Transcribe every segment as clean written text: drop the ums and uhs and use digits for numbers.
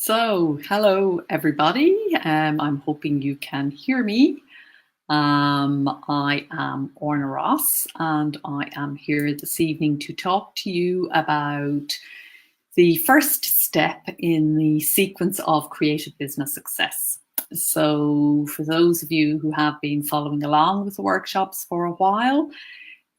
Hello everybody. I'm hoping you can hear me. I am Orna Ross, and I am here this evening to talk to you about the first step in the sequence of creative business success. So, for those of you who have been following along with the workshops for a while,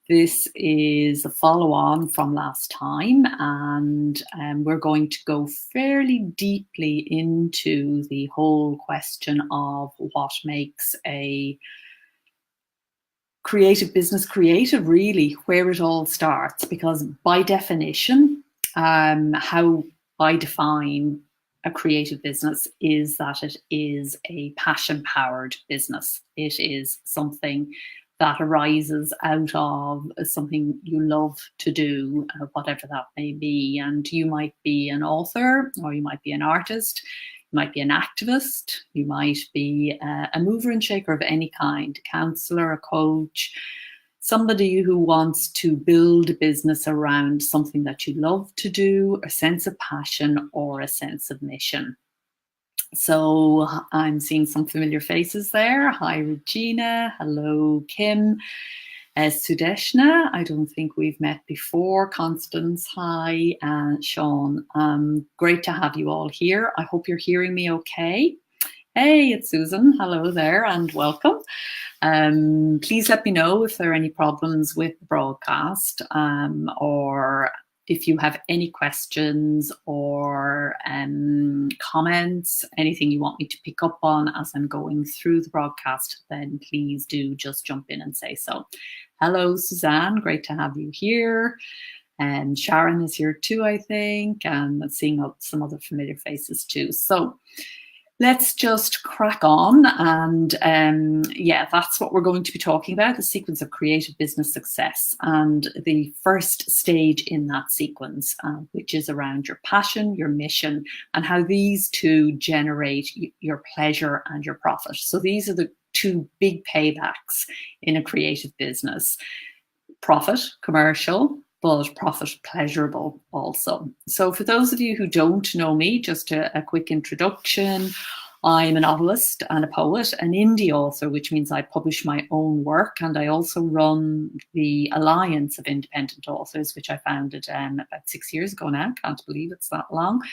this is a follow-on from last time, and we're going to go fairly deeply into the whole question of what makes a creative business creative, really, where it all starts. Because by definition, how I define a creative business is that it is a passion-powered business. It is something that arises out of something you love to do, whatever that may be. And you might be an author, or you might be an artist, you might be an activist, you might be a mover and shaker of any kind, a counselor, a coach, somebody who wants to build a business around something that you love to do, a sense of passion or a sense of mission. So I'm seeing some familiar faces there. Hi, Regina. Hello, Kim. Sudeshna, I don't think we've met before. Constance, hi. And Sean, great to have you all here. I hope you're hearing me okay. Hey, it's Susan. Hello there and welcome. Please let me know if there are any problems with the broadcast, or if you have any questions or comments, anything you want me to pick up on as I'm going through the broadcast, then please do just jump in and say so. Hello, Suzanne. Great to have you here. And Sharon is here too, I think, and seeing some other familiar faces too. So let's just crack on. And yeah, that's what we're going to be talking about, the sequence of creative business success and the first stage in that sequence, which is around your passion, your mission, and how these two generate your pleasure and your profit. So these are the two big paybacks in a creative business: profit, commercial, but profit pleasurable also. So for those of you who don't know me, just a quick introduction. I'm a novelist and a poet, an indie author, which means I publish my own work, and I also run the Alliance of Independent Authors, which I founded about 6 years ago now. Can't believe it's that long.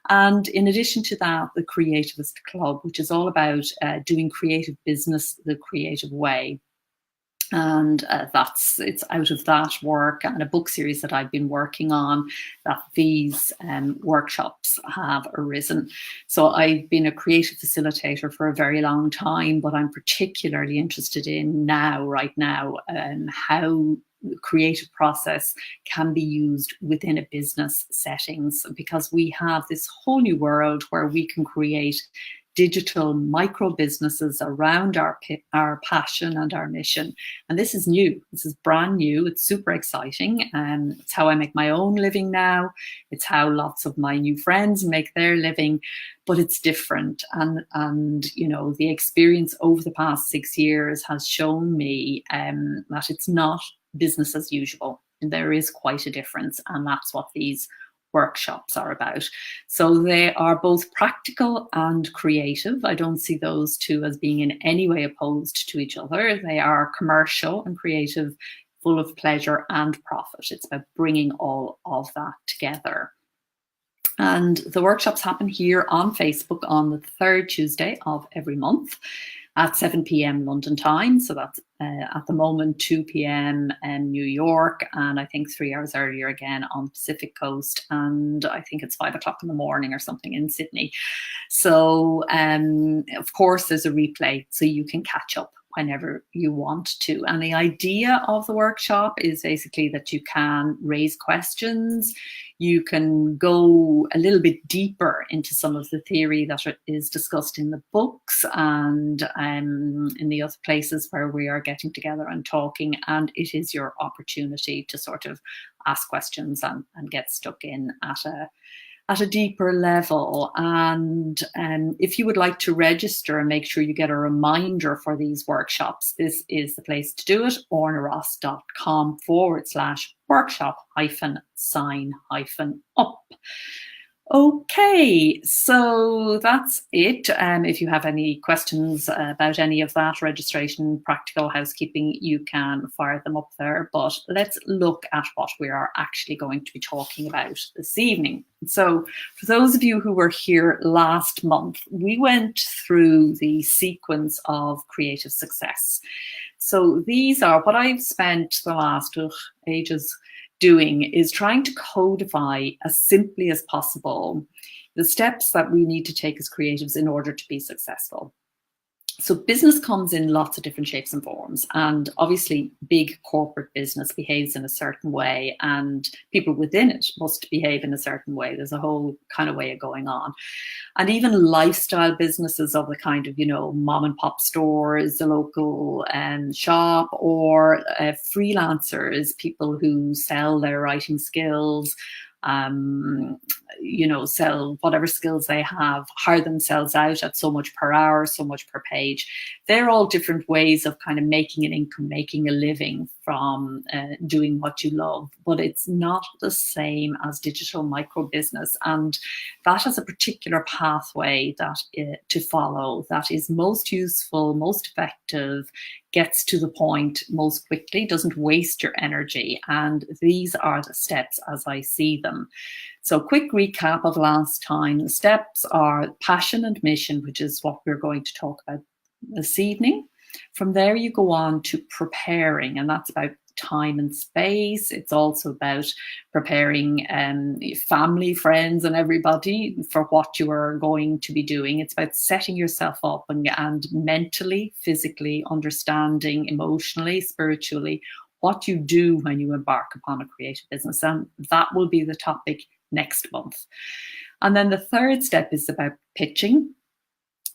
And in addition to that, the Creativist Club, which is all about doing creative business the creative way. And it's out of that work and a book series that I've been working on that these workshops have arisen. So I've been a creative facilitator for a very long time, but I'm particularly interested in right now, how the creative process can be used within a business settings, because we have this whole new world where we can create digital micro businesses around our passion and our mission. And this is new. This is brand new. It's super exciting. And it's how I make my own living now. It's how lots of my new friends make their living, but it's different. And you know, the experience over the past 6 years has shown me that it's not business as usual. And there is quite a difference. And that's what these workshops are about. So they are both practical and creative. I don't see those two as being in any way opposed to each other. They are commercial and creative, full of pleasure and profit. It's about bringing all of that together. And the workshops happen here on Facebook on the third Tuesday of every month at 7 p.m. London time. So that's at the moment 2 p.m. in New York, and I think 3 hours earlier again on the Pacific Coast, and I think it's 5 o'clock in the morning or something in Sydney. So of course there's a replay, so you can catch up whenever you want to. And the idea of the workshop is basically that you can raise questions, you can go a little bit deeper into some of the theory that is discussed in the books and in the other places where we are getting together and talking, and it is your opportunity to sort of ask questions and get stuck in at a deeper level. And if you would like to register and make sure you get a reminder for these workshops, this is the place to do it: ornaross.com/workshop-sign-up. Okay, so that's it. If you have any questions about any of that, registration, practical housekeeping, you can fire them up there. But let's look at what we are actually going to be talking about this evening. So for those of you who were here last month, we went through the sequence of creative success. So these are what I've spent the last ages doing, is trying to codify as simply as possible the steps that we need to take as creatives in order to be successful. So business comes in lots of different shapes and forms, and obviously big corporate business behaves in a certain way and people within it must behave in a certain way. There's a whole kind of way of going on. And even lifestyle businesses of the kind of, mom and pop stores, the local shop, or freelancers, people who sell their writing skills, sell whatever skills they have, hire themselves out at so much per hour, so much per page. They're all different ways of kind of making an income, making a living from doing what you love, but it's not the same as digital micro business. And that has a particular pathway that to follow that is most useful, most effective, gets to the point most quickly, doesn't waste your energy. And these are the steps as I see them. So quick recap of last time. The steps are passion and mission, which is what we're going to talk about this evening. From there, you go on to preparing, and that's about time and space. It's also about preparing family, friends, and everybody for what you are going to be doing. It's about setting yourself up and mentally, physically, understanding, emotionally, spiritually, what you do when you embark upon a creative business. And that will be the topic next month. And then the third step is about pitching.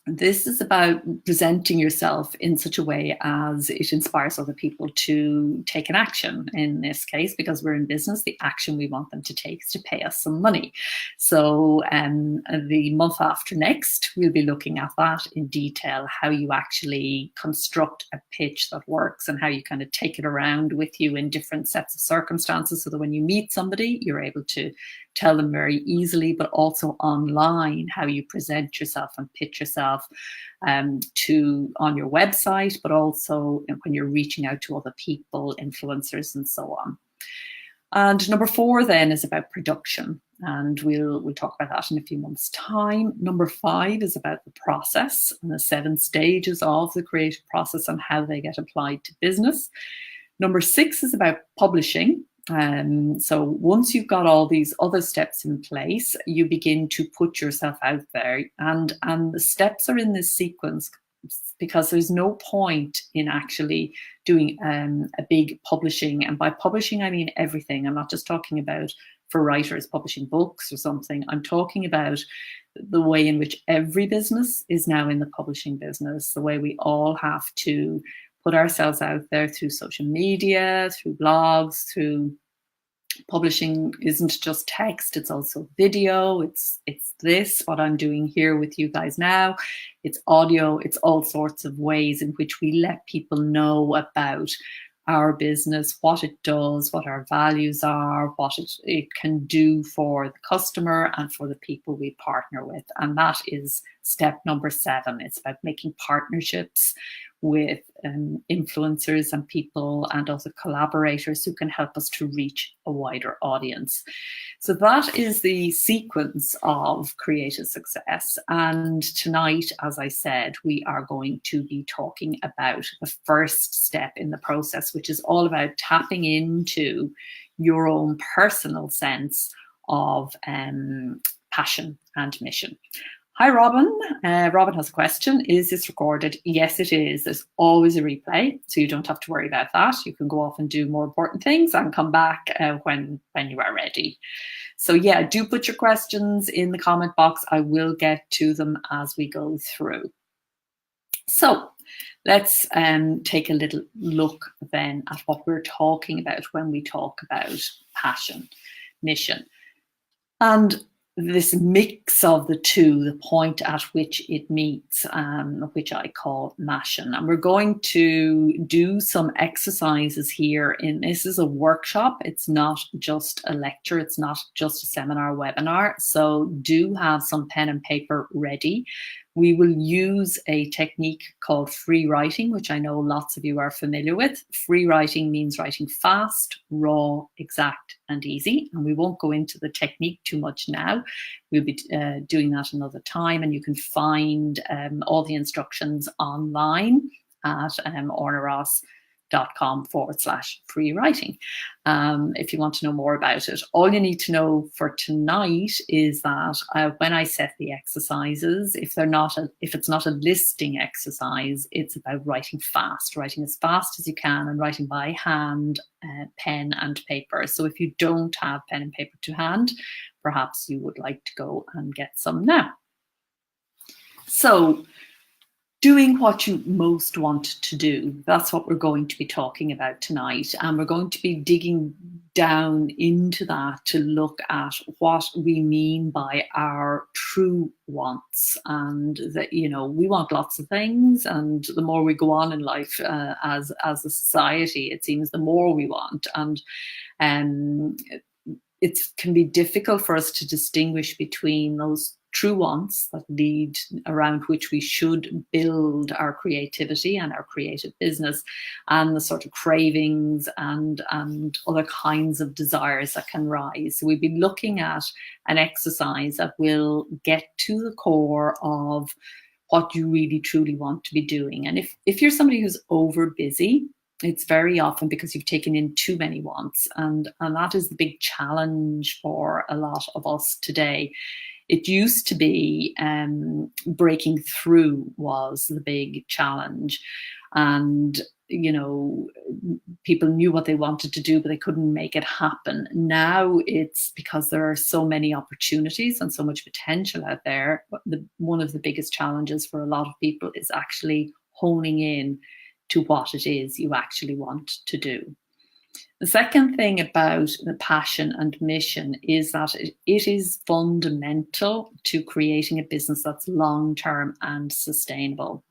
This is about presenting yourself in such a way as it inspires other people to take an action. In this case, because we're in business, the action we want them to take is to pay us some money. So the month after next, we'll be looking at that in detail, how you actually construct a pitch that works and how you kind of take it around with you in different sets of circumstances so that when you meet somebody, you're able to tell them very easily, but also online, how you present yourself and pitch yourself on your website, but also when you're reaching out to other people, influencers, and so on. And number 4 then is about production, and we'll talk about that in a few months' time. Number 5 is about the process and the 7 stages of the creative process and how they get applied to business. Number 6 is about publishing. So once you've got all these other steps in place, you begin to put yourself out there, and the steps are in this sequence because there's no point in actually doing a big publishing. And by publishing, I mean everything. I'm not just talking about for writers publishing books or something. I'm talking about the way in which every business is now in the publishing business, the way we all have to put ourselves out there through social media, through blogs, through publishing. Isn't just text, it's also video, it's this, what I'm doing here with you guys now, it's audio, it's all sorts of ways in which we let people know about our business, what it does, what our values are, what it can do for the customer and for the people we partner with. And that is step number 7. It's about making partnerships with influencers and people and also collaborators who can help us to reach a wider audience. So that is the sequence of creative success. And tonight, as I said, we are going to be talking about the first step in the process, which is all about tapping into your own personal sense of passion and mission. Hi, Robin. Robin has a question. Is this recorded? Yes, it is. There's always a replay, so you don't have to worry about that. You can go off and do more important things and come back when you are ready. So yeah, do put your questions in the comment box. I will get to them as we go through. So let's take a little look then at what we're talking about when we talk about passion, mission. And this mix of the two, the point at which it meets, which I call Mashion. And we're going to do some exercises here. This is a workshop. It's not just a lecture. It's not just a seminar webinar. So do have some pen and paper ready. We will use a technique called free writing, which I know lots of you are familiar with. Free writing means writing fast, raw, exact, and easy. And we won't go into the technique too much now. We'll be doing that another time, and you can find all the instructions online at ornaross.com/free writing. If you want to know more about it. All you need to know for tonight is that when I set the exercises, if it's not a listing exercise, it's about writing fast, writing as fast as you can, and writing by hand, pen and paper. So if you don't have pen and paper to hand, perhaps you would like to go and get some now. So, doing what you most want to do. That's what we're going to be talking about tonight. And we're going to be digging down into that to look at what we mean by our true wants. And that, you know, we want lots of things. And the more we go on in life as a society, it seems the more we want. And it can be difficult for us to distinguish between those true wants that lead around which we should build our creativity and our creative business, and the sort of cravings and other kinds of desires that can rise. So we'll be looking at an exercise that will get to the core of what you really truly want to be doing. And if you're somebody who's over busy, it's very often because you've taken in too many wants, and that is the big challenge for a lot of us today. It used to be breaking through was the big challenge. And, you know, people knew what they wanted to do, but they couldn't make it happen. Now it's because there are so many opportunities and so much potential out there. One of the biggest challenges for a lot of people is actually honing in to what it is you actually want to do. The second thing about the passion and mission is that it is fundamental to creating a business that's long-term and sustainable.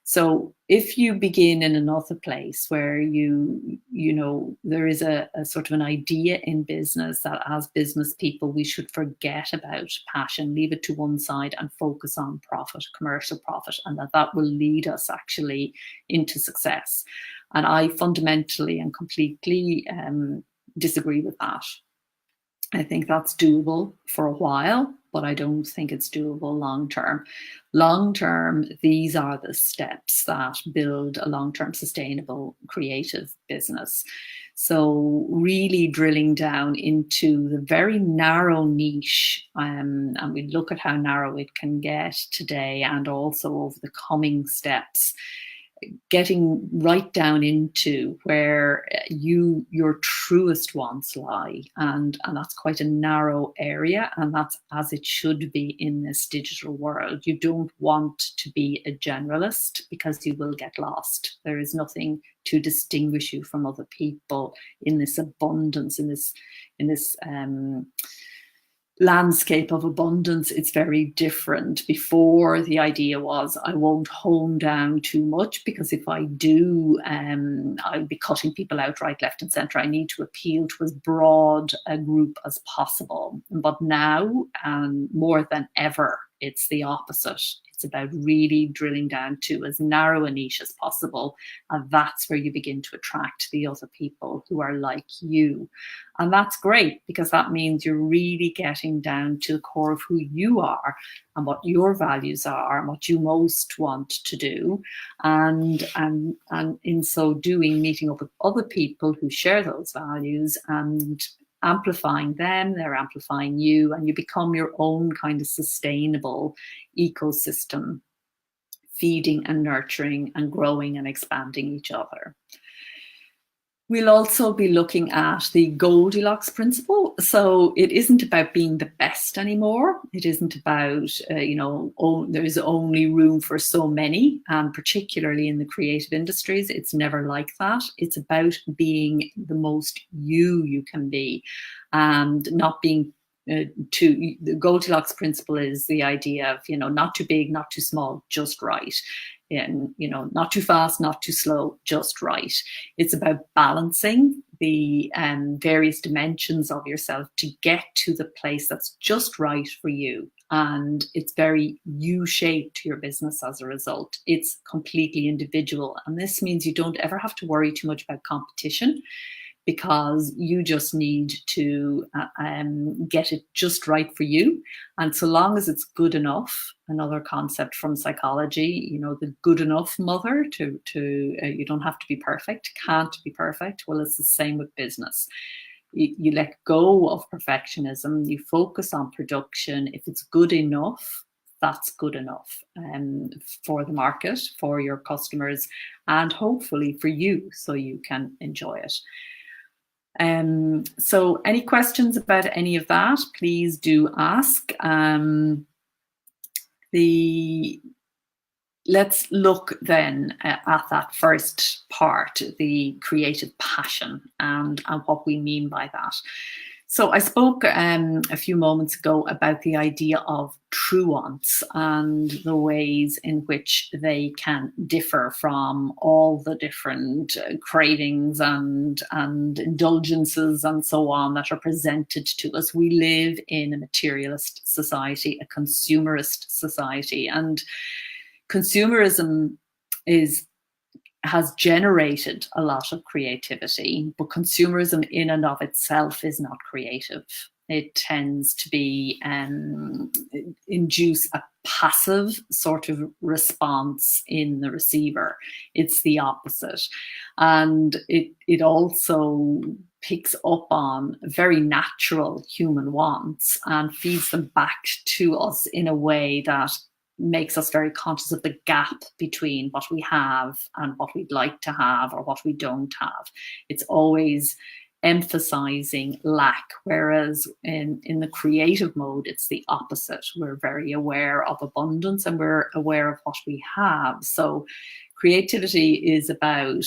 So if you begin in another place where you know, there is a sort of an idea in business that as business people, we should forget about passion, leave it to one side and focus on profit, commercial profit, and that will lead us actually into success. And I fundamentally and completely disagree with that. I think that's doable for a while, but I don't think it's doable long term. Long term, these are the steps that build a long-term sustainable creative business. So really drilling down into the very narrow niche, and we look at how narrow it can get today and also over the coming steps, getting right down into where your truest wants lie, and that's quite a narrow area, and that's as it should be in this digital world. You don't want to be a generalist because you will get lost. There is nothing to distinguish you from other people in this abundance, in this landscape of abundance. It's very different. Before, the idea was I won't hone down too much, because if I do, I'll be cutting people out right, left and center. I need to appeal to as broad a group as possible. But now, more than ever, it's the opposite. It's about really drilling down to as narrow a niche as possible. And that's where you begin to attract the other people who are like you. And that's great, because that means you're really getting down to the core of who you are and what your values are and what you most want to do. And in so doing, meeting up with other people who share those values and amplifying them, they're amplifying you, and you become your own kind of sustainable ecosystem, feeding and nurturing and growing and expanding each other. We'll also be looking at the Goldilocks principle. So it isn't about being the best anymore. It isn't about, there's only room for so many, and particularly in the creative industries, it's never like that. It's about being the most you can be, and not being the Goldilocks principle is the idea of, not too big, not too small, just right. And, not too fast, not too slow, just right. It's about balancing the various dimensions of yourself to get to the place that's just right for you. And it's very U-shaped to your business as a result. It's completely individual. And this means you don't ever have to worry too much about competition, because you just need to get it just right for you. And so long as it's good enough, another concept from psychology, the good enough mother, you don't have to be perfect, can't be perfect. Well, it's the same with business. You let go of perfectionism, you focus on production. If it's good enough, that's good enough for the market, for your customers, and hopefully for you, so you can enjoy it. So any questions about any of that, please do ask. Let's look then at that first part, the creative passion, and what we mean by that. So I spoke a few moments ago about the idea of true wants and the ways in which they can differ from all the different cravings and indulgences and so on that are presented to us. We live in a materialist society, a consumerist society, and consumerism has generated a lot of creativity, but consumerism in and of itself is not creative. It tends to be induce a passive sort of response in the receiver. It's the opposite. And it also picks up on very natural human wants and feeds them back to us in a way that makes us very conscious of the gap between what we have and what we'd like to have or what we don't have. It's always emphasizing lack, whereas in the creative mode, it's the opposite. We're very aware of abundance and we're aware of what we have. So creativity is about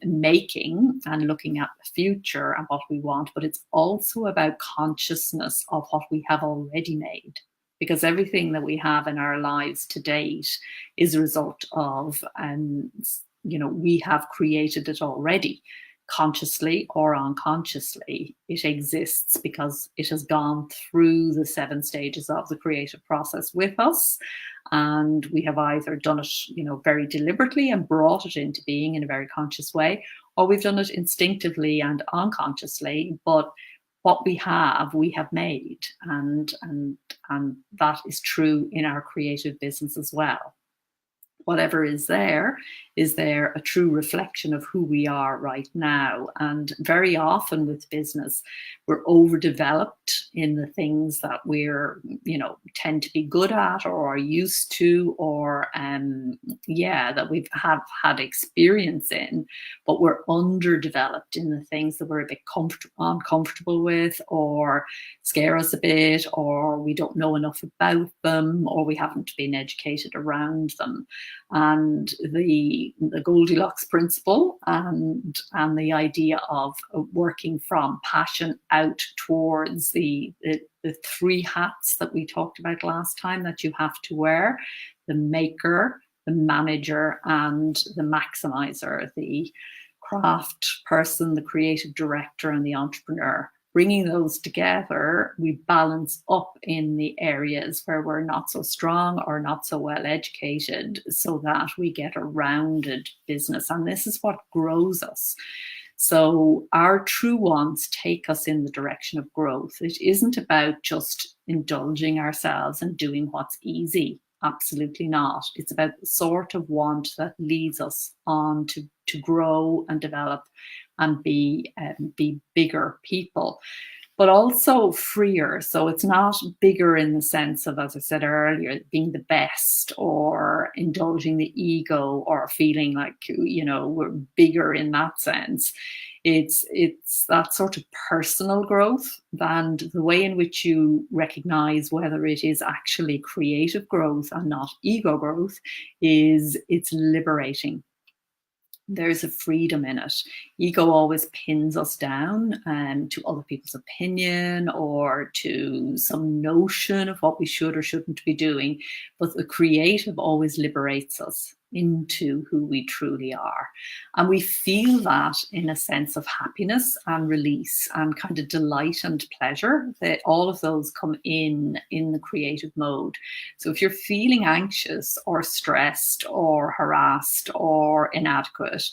making and looking at the future and what we want, but it's also about consciousness of what we have already made. Because everything that we have in our lives to date is a result of, we have created it already, consciously or unconsciously. It exists because it has gone through the 7 stages of the creative process with us. And we have either done it, very deliberately and brought it into being in a very conscious way, or we've done it instinctively and unconsciously, but what we have made, and that is true in our creative business as well. Whatever is there a true reflection of who we are right now. And very often with business, we're overdeveloped in the things that we're, tend to be good at or are used to, or that we've had experience in, but we're underdeveloped in the things that we're a bit uncomfortable with, or scare us a bit, or we don't know enough about them, or we haven't been educated around them. And the Goldilocks principle and the idea of working from passion out towards the 3 hats that we talked about last time that you have to wear: the maker, the manager, and the maximizer, the craft person, the creative director, and the entrepreneur. Bringing those together, we balance up in the areas where we're not so strong or not so well educated, so that we get a rounded business. And this is what grows us. So our true wants take us in the direction of growth. It isn't about just indulging ourselves and doing what's easy. Absolutely not. It's about the sort of want that leads us on to grow and develop and be bigger people, but also freer. So it's not bigger in the sense of, as I said earlier, being the best or indulging the ego or feeling like, we're bigger in that sense. It's that sort of personal growth, and the way in which you recognize whether it is actually creative growth and not ego growth it's liberating. there's a freedom in it. Ego always pins us down to other people's opinion or to some notion of what we should or shouldn't be doing. But the creative always liberates us into who we truly are. And we feel that in a sense of happiness and release and kind of delight and pleasure, that all of those come in the creative mode. So if you're feeling anxious or stressed or harassed or inadequate,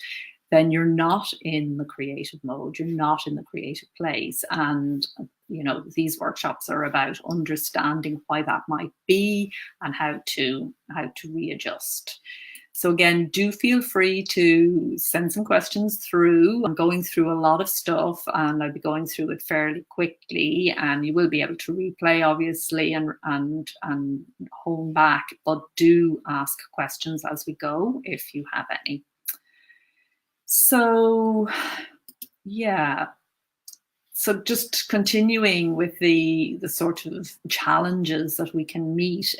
then you're not in the creative mode, you're not in the creative place. And these workshops are about understanding why that might be and how to readjust. So again, do feel free to send some questions through. I'm going through a lot of stuff and I'll be going through it fairly quickly, and you will be able to replay obviously and hone back, but do ask questions as we go if you have any. So yeah. So just continuing with the sort of challenges that we can meet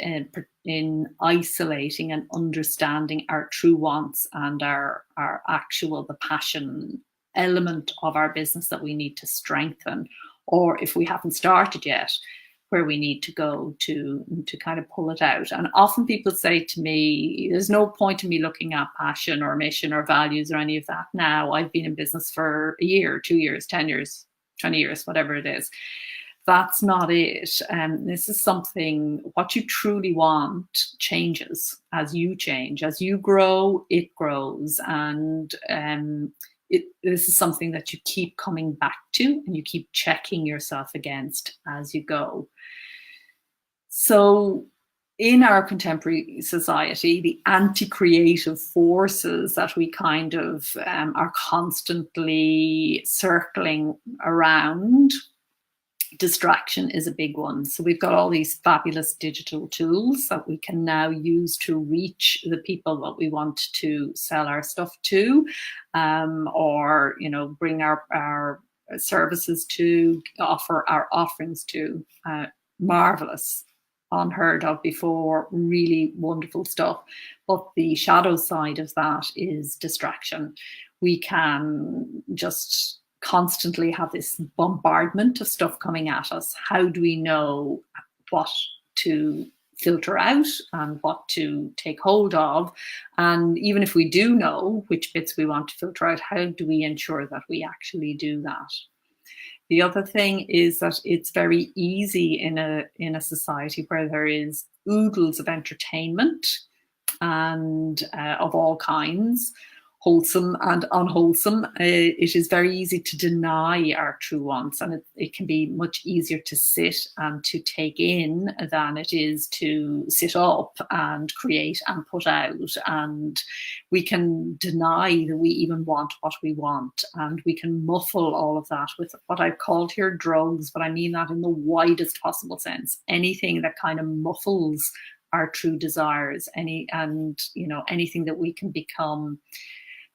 in isolating and understanding our true wants and our the passion element of our business that we need to strengthen, or if we haven't started yet, where we need to go to kind of pull it out. And often people say to me, there's no point in me looking at passion or mission or values or any of that now. I've been in business for a year, 2 years, 10 years, 20 years, whatever it is. That's not it. This is something, what you truly want changes as you change. As you grow, it grows. And this is something that you keep coming back to and you keep checking yourself against as you go. So in our contemporary society, the anti-creative forces that we kind of are constantly circling around, distraction is a big one. So we've got all these fabulous digital tools that we can now use to reach the people that we want to sell our stuff to, or bring our services to, offer our offerings to. Marvelous, unheard of before, really wonderful stuff. But the shadow side of that is distraction. We can just constantly have this bombardment of stuff coming at us. How do we know what to filter out and what to take hold of? And even if we do know which bits we want to filter out, how do we ensure that we actually do that? The other thing is that it's very easy in a society where there is oodles of entertainment and of all kinds, wholesome and unwholesome. It is very easy to deny our true wants, and it can be much easier to sit and to take in than it is to sit up and create and put out. And we can deny that we even want what we want, and we can muffle all of that with what I've called here drugs, but I mean that in the widest possible sense. Anything that kind of muffles our true desires, anything that we can become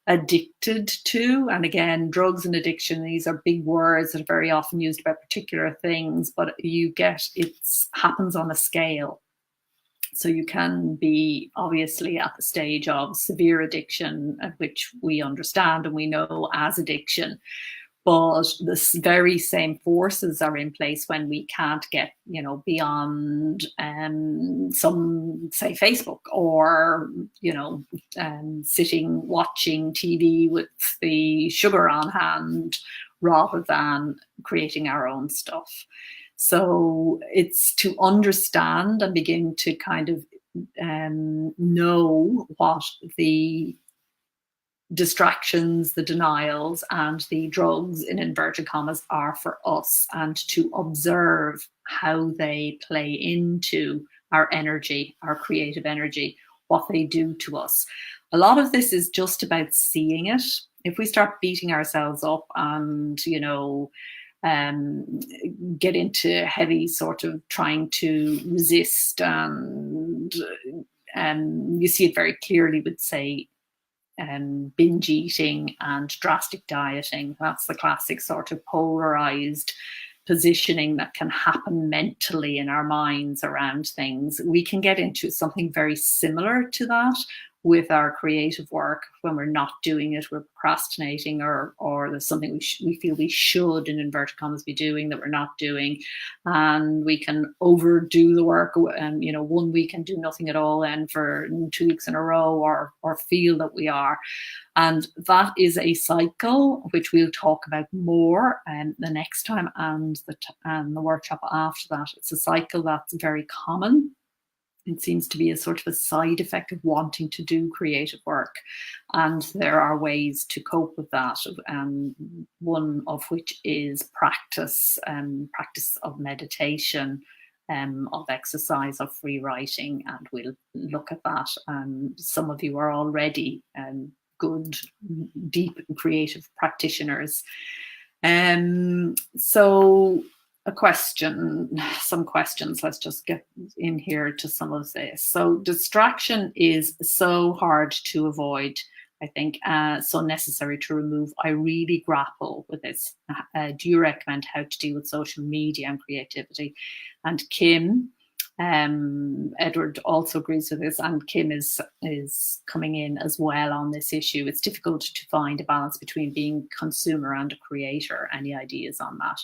addicted to. And again, drugs and addiction, these are big words that are very often used about particular things, but it happens on a scale. So you can be obviously at the stage of severe addiction, which we understand and we know as addiction. But the very same forces are in place when we can't get, beyond some, say, Facebook, or, sitting watching TV with the sugar on hand rather than creating our own stuff. So it's to understand and begin to kind of know what the distractions, the denials, and the drugs, in inverted commas, are for us, and to observe how they play into our energy, our creative energy, what they do to us. A lot of this is just about seeing it. If we start beating ourselves up and, get into heavy sort of trying to resist, and you see it very clearly with, say, binge eating and drastic dieting. That's the classic sort of polarized positioning that can happen mentally in our minds around things. We can get into something very similar to that with our creative work. When we're not doing it, we're procrastinating, or there's something we feel we should, in inverted commas, be doing that we're not doing, and we can overdo the work, and 1 week and do nothing at all, and for 2 weeks in a row, or feel that we are. And that is a cycle which we'll talk about more the next time, and the workshop after that. It's a cycle that's very common. It seems to be a sort of a side effect of wanting to do creative work. And there are ways to cope with that. One of which is practice of meditation, of exercise, of free writing. And we'll look at that. Some of you are already good, deep, creative practitioners. So some questions. Let's just get in here to some of this. So distraction is so hard to avoid, I think, so necessary to remove. I really grapple with this. Do you recommend how to deal with social media and creativity? And Kim, Edward also agrees with this, and Kim is coming in as well on this issue. It's difficult to find a balance between being a consumer and a creator. Any ideas on that?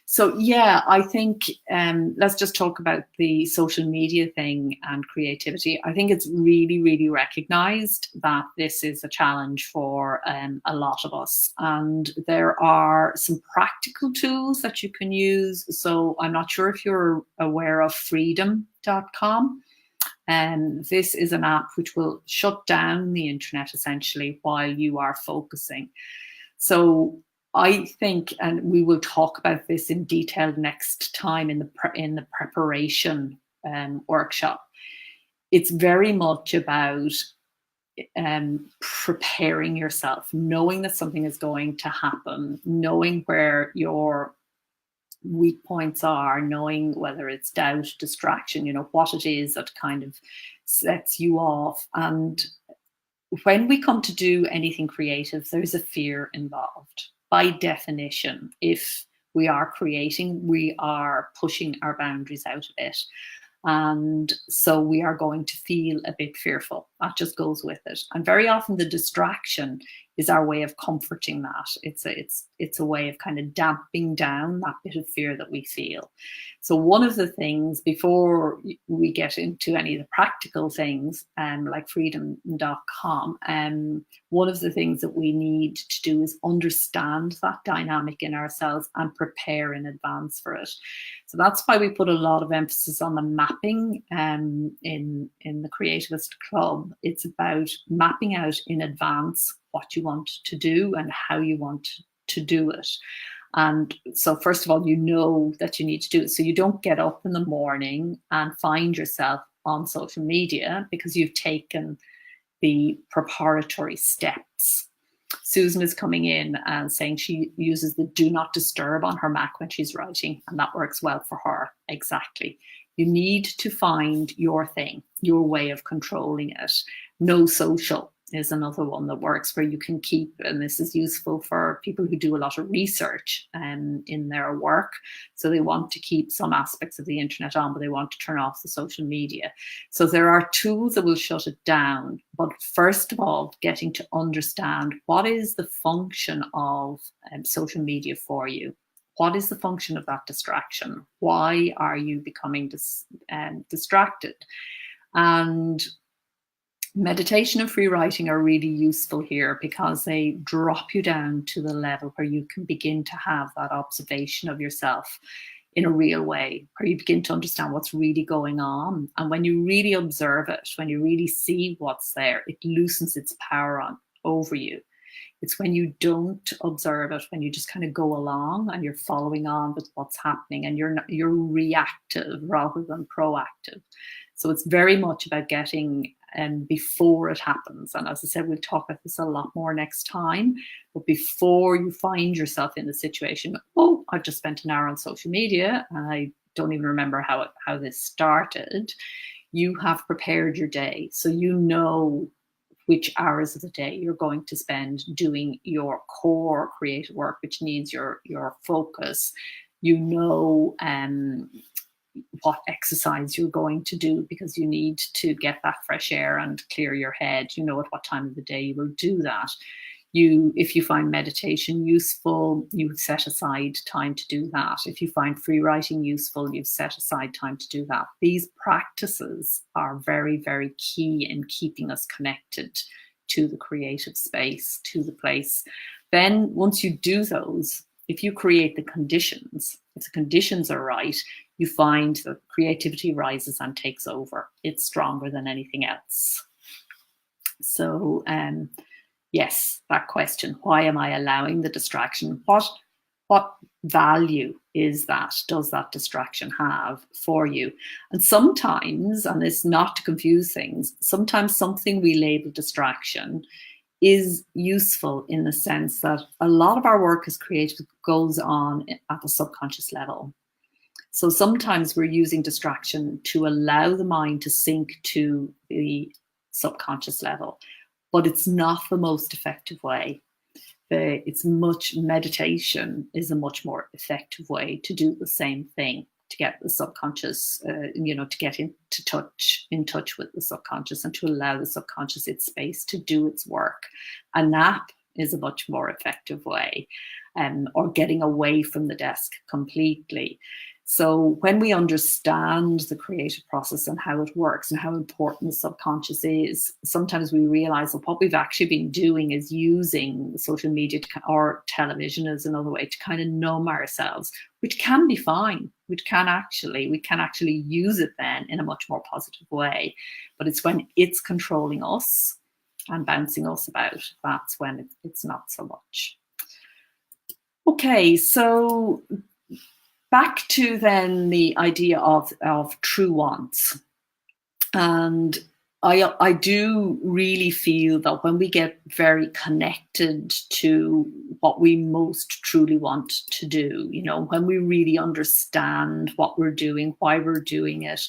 So yeah, I think let's just talk about the social media thing and creativity. I think it's really, really recognized that this is a challenge for a lot of us. And there are some practical tools that you can use. So I'm not sure if you're aware of freedom.com. This is an app which will shut down the internet essentially while you are focusing. So I think, and we will talk about this in detail next time in the preparation workshop, it's very much about preparing yourself, knowing that something is going to happen, knowing where your weak points are, knowing whether it's doubt, distraction, what it is that kind of sets you off. And when we come to do anything creative, there's a fear involved. By definition, if we are creating, we are pushing our boundaries out a bit. And so we are going to feel a bit fearful. That just goes with it. And very often the distraction is our way of comforting that. It's a way of kind of damping down that bit of fear that we feel. So one of the things, before we get into any of the practical things, like freedom.com, one of the things that we need to do is understand that dynamic in ourselves and prepare in advance for it. So that's why we put a lot of emphasis on the mapping in the Creativist Club. It's about mapping out in advance what you want to do and how you want to do it. And so first of all, you know that you need to do it. So you don't get up in the morning and find yourself on social media because you've taken the preparatory steps. Susan is coming in and saying she uses the do not disturb on her Mac when she's writing, and that works well for her. Exactly. You need to find your thing, your way of controlling it. No social is another one that works, where you can keep, and this is useful for people who do a lot of research in their work. So they want to keep some aspects of the internet on, but they want to turn off the social media. So there are tools that will shut it down. But first of all, getting to understand what is the function of social media for you. What is the function of that distraction? Why are you becoming distracted? And meditation and free writing are really useful here because they drop you down to the level where you can begin to have that observation of yourself in a real way, where you begin to understand what's really going on. And when you really observe it, when you really see what's there, it loosens its power over you. It's when you don't observe it, when you just kind of go along and you're following on with what's happening, and you're reactive rather than proactive. So it's very much about getting before it happens. And as I said, we'll talk about this a lot more next time. But before you find yourself in the situation, oh, I've just spent an hour on social media and I don't even remember how this started, you have prepared your day. So you know which hours of the day you're going to spend doing your core creative work, which needs your focus. You know what exercise you're going to do, because you need to get that fresh air and clear your head. You know at what time of the day you will do that. If you find meditation useful, you set aside time to do that. If you find free writing useful, you've set aside time to do that. These practices are very, very key in keeping us connected to the creative space, to the place. Then once you do those, if you create the conditions, if the conditions are right, you find that creativity rises and takes over. It's stronger than anything else. So, yes, that question, why am I allowing the distraction? What value does that distraction have for you? And sometimes, and it's not to confuse things, sometimes something we label distraction is useful in the sense that a lot of our work as creative goes on at the subconscious level. So sometimes we're using distraction to allow the mind to sink to the subconscious level, but it's not the most effective way. Meditation is a much more effective way to do the same thing, to get the subconscious, to get in touch with the subconscious and to allow the subconscious its space to do its work. A nap is a much more effective way, or getting away from the desk completely. So when we understand the creative process and how it works and how important the subconscious is, sometimes we realize that what we've actually been doing is using social media or television as another way to kind of numb ourselves, which can be fine. We can actually use it then in a much more positive way. But it's when it's controlling us and bouncing us about, that's when it's not so much. Okay, so back to then the idea of true wants. And I do really feel that when we get very connected to what we most truly want to do, when we really understand what we're doing, why we're doing it,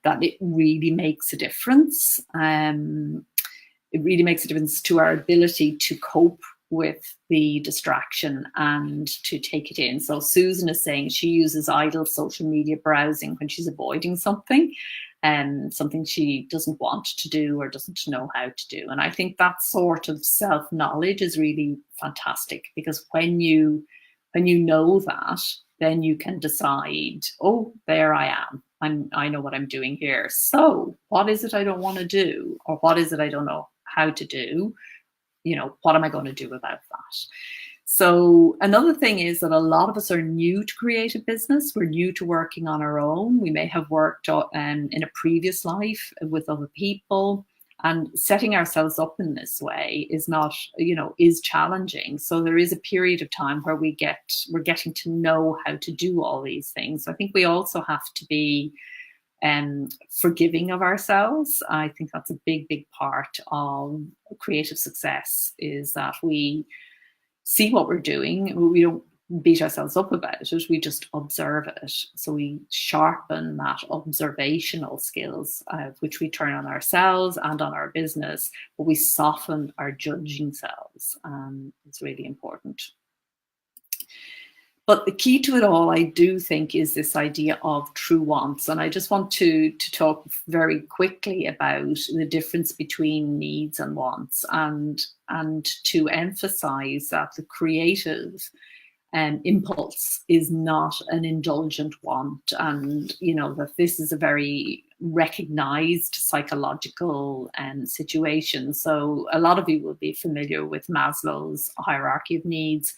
that it really makes a difference. It really makes a difference to our ability to cope with the distraction and to take it in. So Susan is saying she uses idle social media browsing when she's avoiding something, something she doesn't want to do or doesn't know how to do. And I think that sort of self-knowledge is really fantastic, because when you know that, then you can decide, oh, there I am. I know what I'm doing here. So what is it I don't want to do? Or what is it I don't know how to do? What am I going to do about that? So another thing is that a lot of us are new to creative business. We're new to working on our own. We may have worked in a previous life with other people, and setting ourselves up in this way is not, is challenging. So there is a period of time where we're getting to know how to do all these things. So I think we also have to be forgiving of ourselves. I think that's a big, big part of creative success, is that we see what we're doing. We don't beat ourselves up about it. We just observe it. So we sharpen that observational skills, which we turn on ourselves and on our business, but we soften our judging selves. It's really important. But the key to it all, I do think, is this idea of true wants. And I just want to talk very quickly about the difference between needs and wants, and to emphasize that the creative impulse is not an indulgent want, and that this is a very recognized psychological situation. So a lot of you will be familiar with Maslow's hierarchy of needs.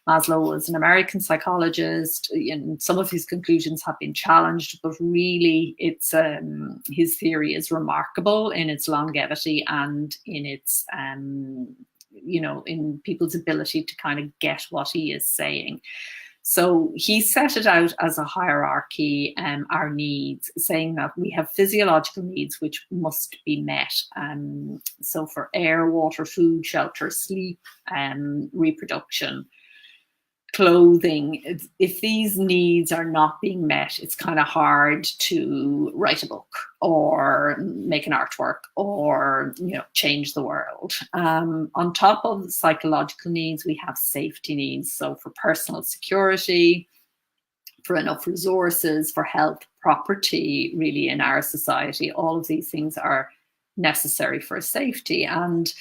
Maslow was an American psychologist, and some of his conclusions have been challenged, but really it's his theory is remarkable in its longevity and in its in people's ability to kind of get what he is saying. So he set it out as a hierarchy, our needs, saying that we have physiological needs which must be met. So for air, water, food, shelter, sleep, reproduction, clothing, if these needs are not being met, it's kind of hard to write a book or make an artwork or change the world. On top of the psychological needs, we have safety needs. So for personal security, for enough resources, for health, property really in our society. All of these things are necessary for safety, and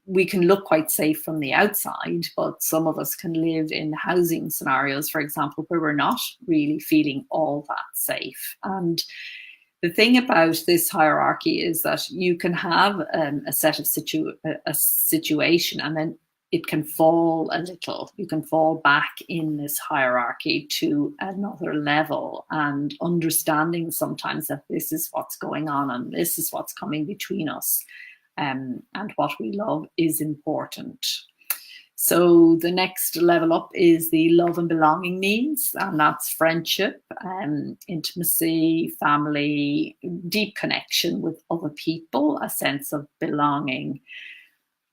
we can look quite safe from the outside, but some of us can live in housing scenarios, for example, where we're not really feeling all that safe. And the thing about this hierarchy is that you can have a set of a situation, and then it can fall a little. You can fall back in this hierarchy to another level, and understanding sometimes that this is what's going on and this is what's coming between us and what we love is important. So the next level up is the love and belonging needs, and that's friendship, intimacy, family, deep connection with other people, a sense of belonging.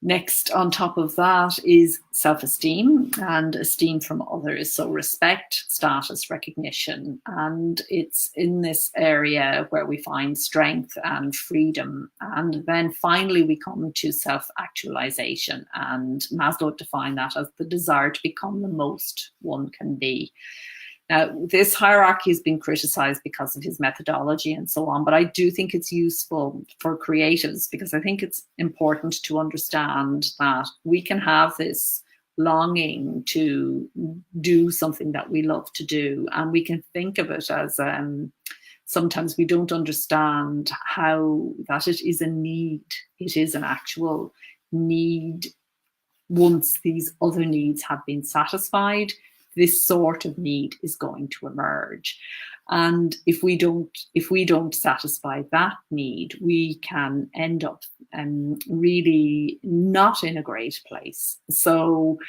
Next, on top of that, is self-esteem and esteem from others. So respect, status, recognition. And it's in this area where we find strength and freedom. And then finally, we come to self-actualization. And Maslow defined that as the desire to become the most one can be. Now, this hierarchy has been criticized because of his methodology and so on, but I do think it's useful for creatives, because I think it's important to understand that we can have this longing to do something that we love to do, and we can think of it as sometimes we don't understand how that it is a need. It is an actual need. Once these other needs have been satisfied, this sort of need is going to emerge. And if we don't satisfy that need, we can end up really not in a great place. So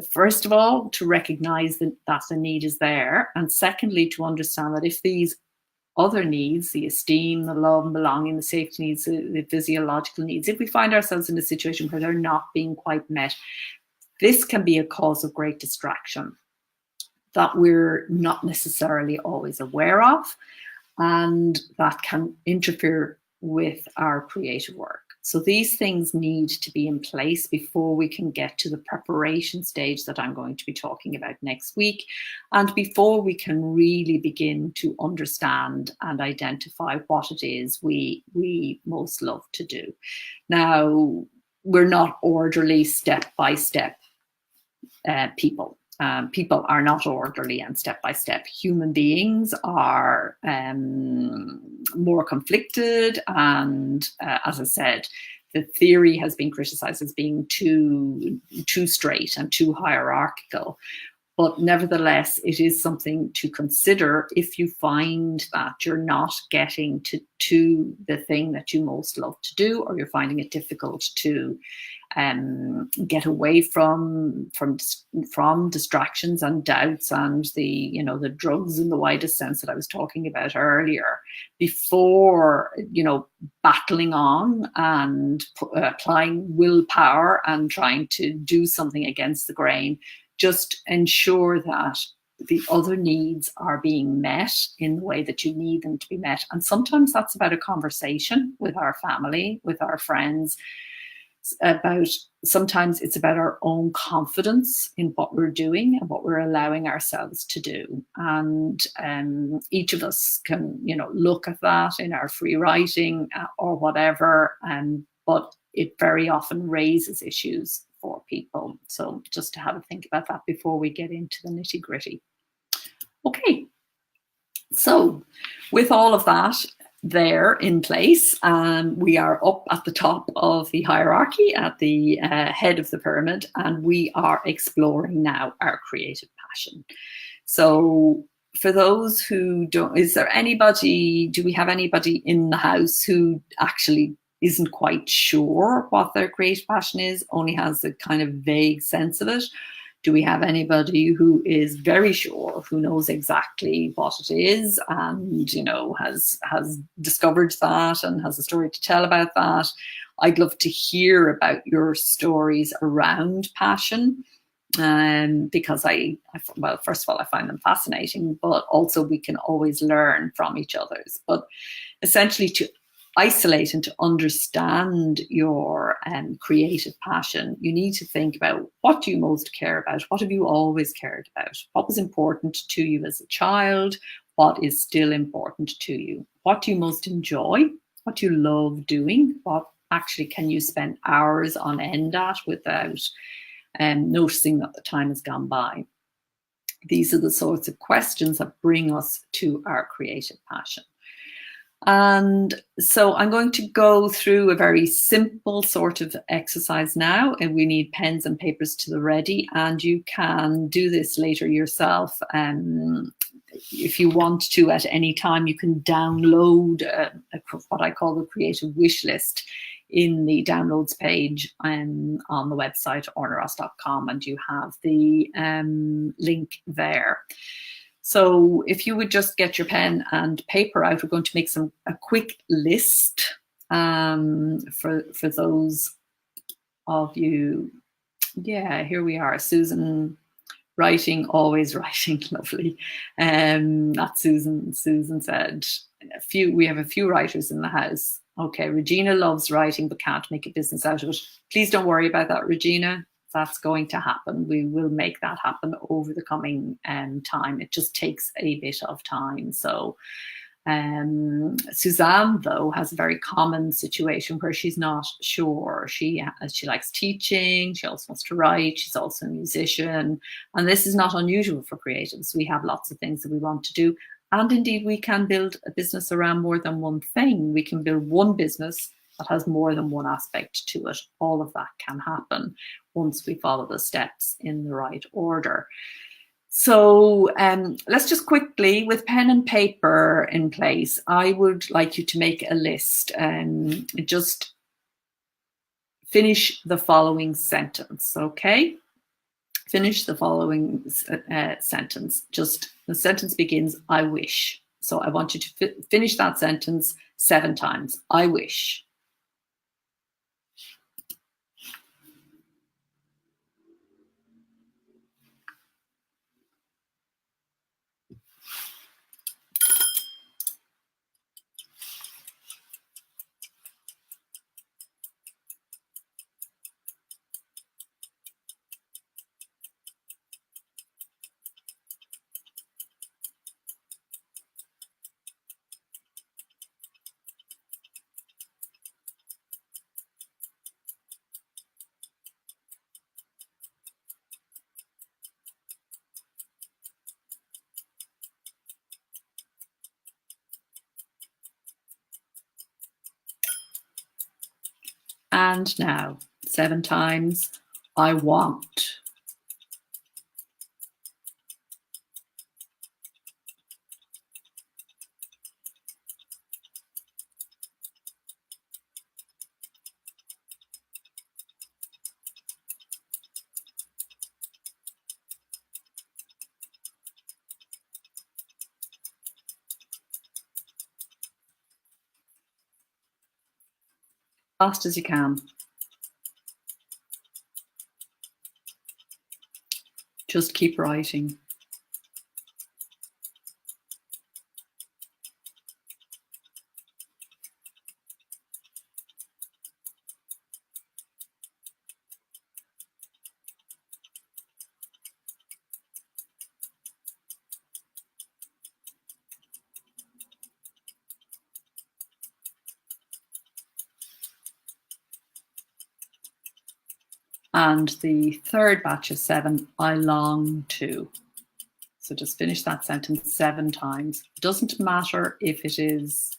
first of all, to recognize that the need is there. And secondly, to understand that if these other needs, the esteem, the love and belonging, the safety needs, the physiological needs, if we find ourselves in a situation where they're not being quite met, this can be a cause of great distraction that we're not necessarily always aware of, and that can interfere with our creative work. So these things need to be in place before we can get to the preparation stage that I'm going to be talking about next week, and before we can really begin to understand and identify what it is we most love to do. Now, we're not orderly step-by-step people. People are not orderly and step-by-step. Human beings are more conflicted, and as I said, the theory has been criticized as being too straight and too hierarchical. But nevertheless, it is something to consider if you find that you're not getting to the thing that you most love to do, or you're finding it difficult to get away from distractions and doubts and the drugs in the widest sense that I was talking about earlier. Before battling on and applying willpower and trying to do something against the grain, just ensure that the other needs are being met in the way that you need them to be met. And sometimes that's about a conversation with our family, with our friends. Sometimes it's about our own confidence in what we're doing and what we're allowing ourselves to do. And each of us can, look at that in our free writing or whatever. But it very often raises issues for people. So just to have a think about that before we get into the nitty-gritty. Okay, so with all of that there in place, we are up at the top of the hierarchy, at the head of the pyramid, and we are exploring now our creative passion. So for those who don't, do we have anybody in the house who actually isn't quite sure what their creative passion is, only has a kind of vague sense of it? Do we have anybody who is very sure, who knows exactly what it is and, has discovered that and has a story to tell about that? I'd love to hear about your stories around passion, because first of all, I find them fascinating, but also we can always learn from each other's. But essentially, to isolate and to understand your creative passion, you need to think about, what do you most care about? What have you always cared about? What was important to you as a child? what is still important to you. What do you most enjoy? What do you love doing? What actually can you spend hours on end at without noticing that the time has gone by? These are the sorts of questions that bring us to our creative passion. And so I'm going to go through a very simple sort of exercise now, and we need pens and papers to the ready, and you can do this later yourself. If you want to at any time, you can download what I call the creative wish list in the downloads page on the website ornaross.com, and you have the link there. So if you would just get your pen and paper out, we're going to make a quick list for those of you. Yeah, here we are. Susan writing, always writing, lovely. That's Susan. Susan said, we have a few writers in the house. Okay, Regina loves writing but can't make a business out of it. Please don't worry about that, Regina. That's going to happen. We will make that happen over the coming time. It just takes a bit of time. So Suzanne, though, has a very common situation where she's not sure. She likes teaching. She also wants to write. She's also a musician. And this is not unusual for creatives. We have lots of things that we want to do. And indeed, we can build a business around more than one thing. We can build one business that has more than one aspect to it. All of that can happen once we follow the steps in the right order. So let's just quickly, with pen and paper in place, I would like you to make a list and just finish the following sentence, okay? Finish the following sentence. Just the sentence begins, I wish. So I want you to finish that sentence 7 times. I wish. And now, 7 times, I want. Fast as you can. Just keep writing. And the third batch of 7, I long to. So just finish that sentence 7 times. It doesn't matter if it is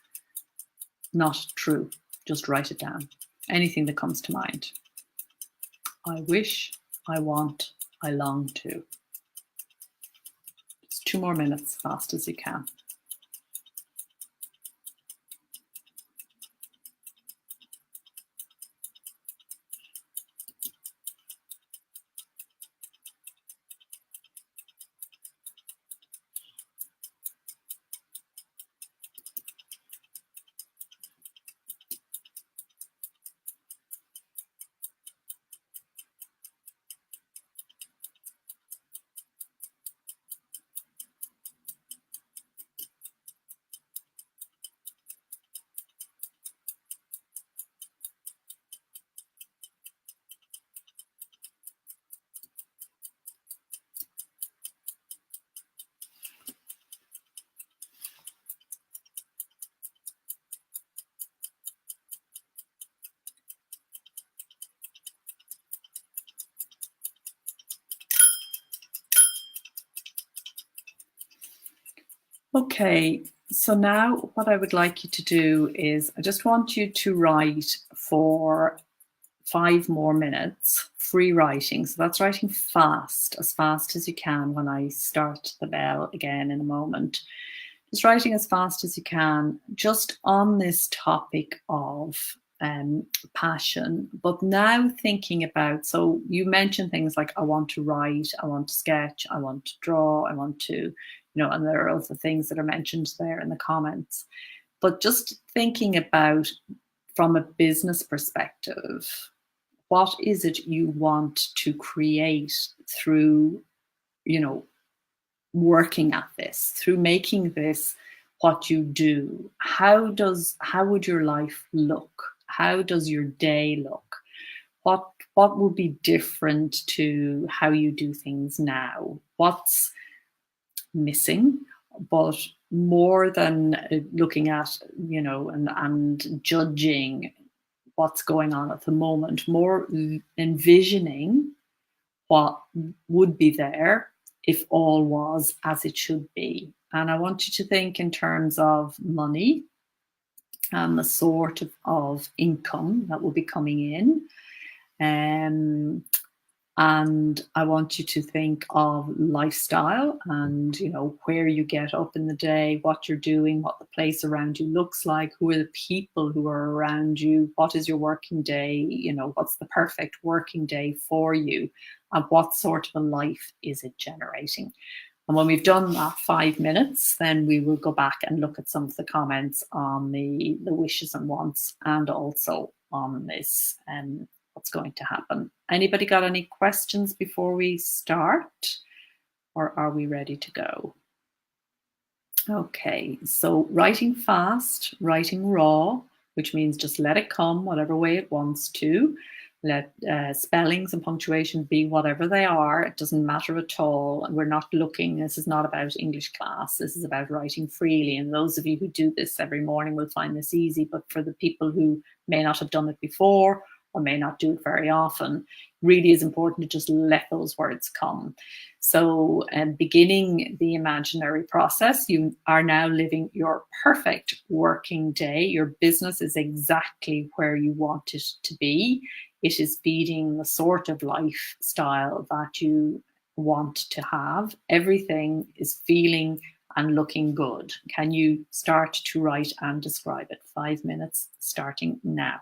not true. Just write it down. Anything that comes to mind. I wish, I want, I long to. Just 2 more minutes, fast as you can. Okay, so now what I would like you to do is I just want you to write for 5 more minutes, free writing. So that's writing fast, as fast as you can when I start the bell again in a moment. Just writing as fast as you can, just on this topic of passion, but now thinking about, so you mentioned things like I want to write, I want to sketch, I want to draw, I want to, and there are other things that are mentioned there in the comments. But just thinking about from a business perspective, what is it you want to create through, you know, working at this, through making this what you do? How would your life look? How does your day look? What would be different to how you do things now? What's missing? But more than looking at, and judging what's going on at the moment, more envisioning what would be there if all was as it should be. And I want you to think in terms of money and the sort of income that will be coming in. And I want you to think of lifestyle and, where you get up in the day, what you're doing, what the place around you looks like, who are the people who are around you, what is your working day, what's the perfect working day for you, and what sort of a life is it generating. And when we've done that 5 minutes, then we will go back and look at some of the comments on the wishes and wants, and also on this what's going to happen. Anybody got any questions before we start, or are we ready to go? Okay, so writing fast, writing raw, which means just let it come whatever way it wants to. Let spellings and punctuation be whatever they are. It doesn't matter at all. And we're not looking, this is not about English class. This is about writing freely. And those of you who do this every morning will find this easy. But for the people who may not have done it before or may not do it very often, really is important to just let those words come. So beginning the imaginary process, you are now living your perfect working day. Your business is exactly where you want it to be. It is feeding the sort of lifestyle that you want to have. Everything is feeling and looking good. Can you start to write and describe it? 5 minutes starting now.